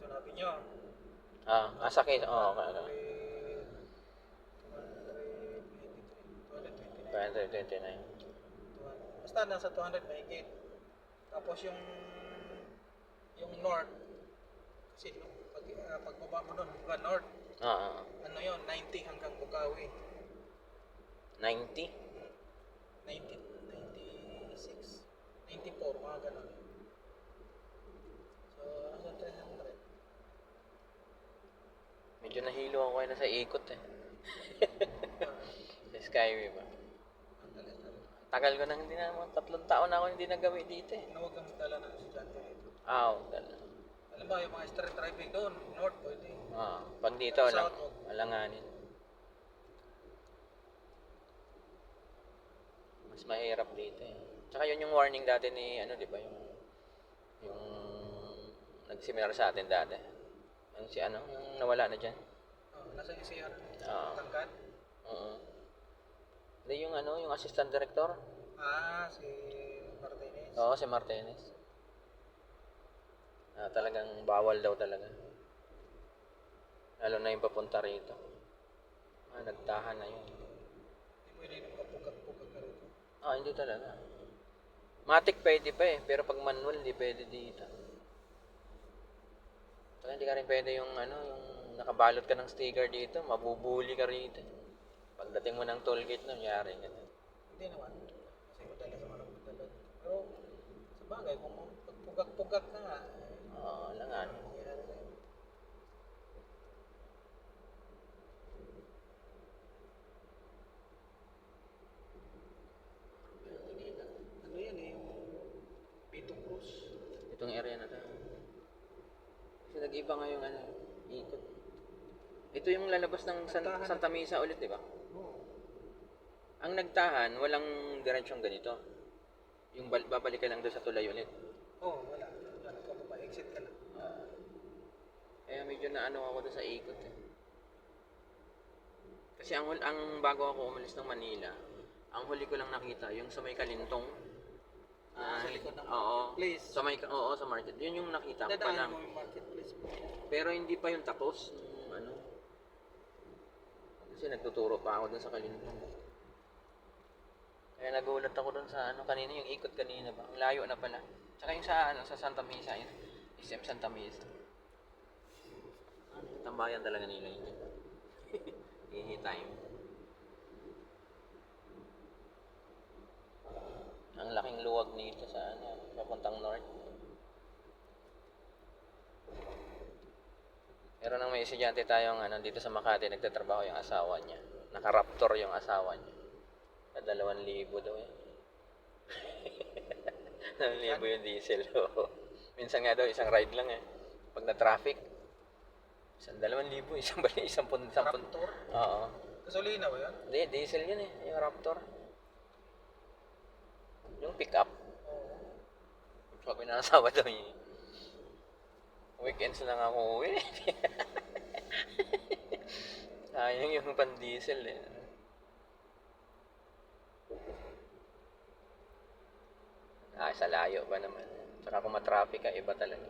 Hanapin nyo. Sa case, 229. Basta nasa 200 mahigit. Tapos yung north, kasi pagbaba mo doon hanggang north, ano yun, 90 hanggang Bukawi. 90? 90, 96, 94, mga ganun. So, nasa 300. Medyo nahilo ako na sa ikot eh. Sa Skyway ba? Tagal ko nang hindi na, 3 taon na ako hindi nagawi dito eh. Huwag kang magdala ng estudyante dito. Dala. Alam mo, yung mga street driving doon, north, pwede. Pag dito, alanganin. Mas mahirap dito eh. Tsaka yun yung warning dati ni, di ba, yung nag-seminar sa atin dati. Yung yung nawala na dyan. Nasa UCR. Tangkad? Hindi yung yung assistant director. Si Martinez. Oo, si Martinez. Talagang bawal daw talaga. Lalo na yung papunta rito. Nagtahan na yun. Hindi pwede nang kapugat-pugat ka rito. Hindi talaga. Matic pwede pa eh, pero pag manual hindi pwede dito. Saka hindi ka rin pwede yung yung nakabalot ka ng sticker dito, mabubuli ka rito. Pagdating mo ng toll gate, nangyari ka na. Hindi naman. Kasi madala sa mga nagpadala. Pero sa bagay, kung pagpugat-pugat ka nga, Lang nga. nangyari na yun. Ano yan eh, yung Pito Cruz. Itong area na to. Kasi nag-iba nga yung ikot. Ito yung lalabas ng Santa Misa ulit, di ba? Oo. Ang nagtahan, walang diretsyong ganito. Yung babalik ka lang doon sa tulay ulit. Wala. Exit ka lang. Kaya medyo ako doon sa ikot eh. Kasi ang bago ako umalis ng Manila, ang huli ko lang nakita, yung sa may Kalintong. Sa likod ng marketplace. Sa market. Yun yung nakita ko pa lang. Dadaan mo yung marketplace. Pero hindi pa yung tapos. Kasi nagtuturo pa ako doon sa Kalintong. Kaya nagulat ako doon sa kanina, yung ikot kanina ba? Ang layo na pala. Tsaka yung sa Santa Misa, yun. SM Santa Misa. Tambayan talaga nila yun. Ihi time. Ang laking luwag nito sa papuntang north. Pero nang may estudyante tayong dito sa Makati, nagtatrabaho yung asawa niya. Naka-Raptor yung asawa niya. Na 2,000 daw eh. 2,000 yung diesel. Minsan nga daw, isang ride lang eh. Pag na-traffic, 2,000, isang pun. Raptor? Oo. Gasolina ba yan? Hindi, diesel yun eh, yung Raptor. Yung pick-up. Sabi na asawa daw yun. Weekends lang ako uwi. Sayang yung pan-diesel eh. Sa layo ba naman. Saka kung matraffic ka, iba talaga.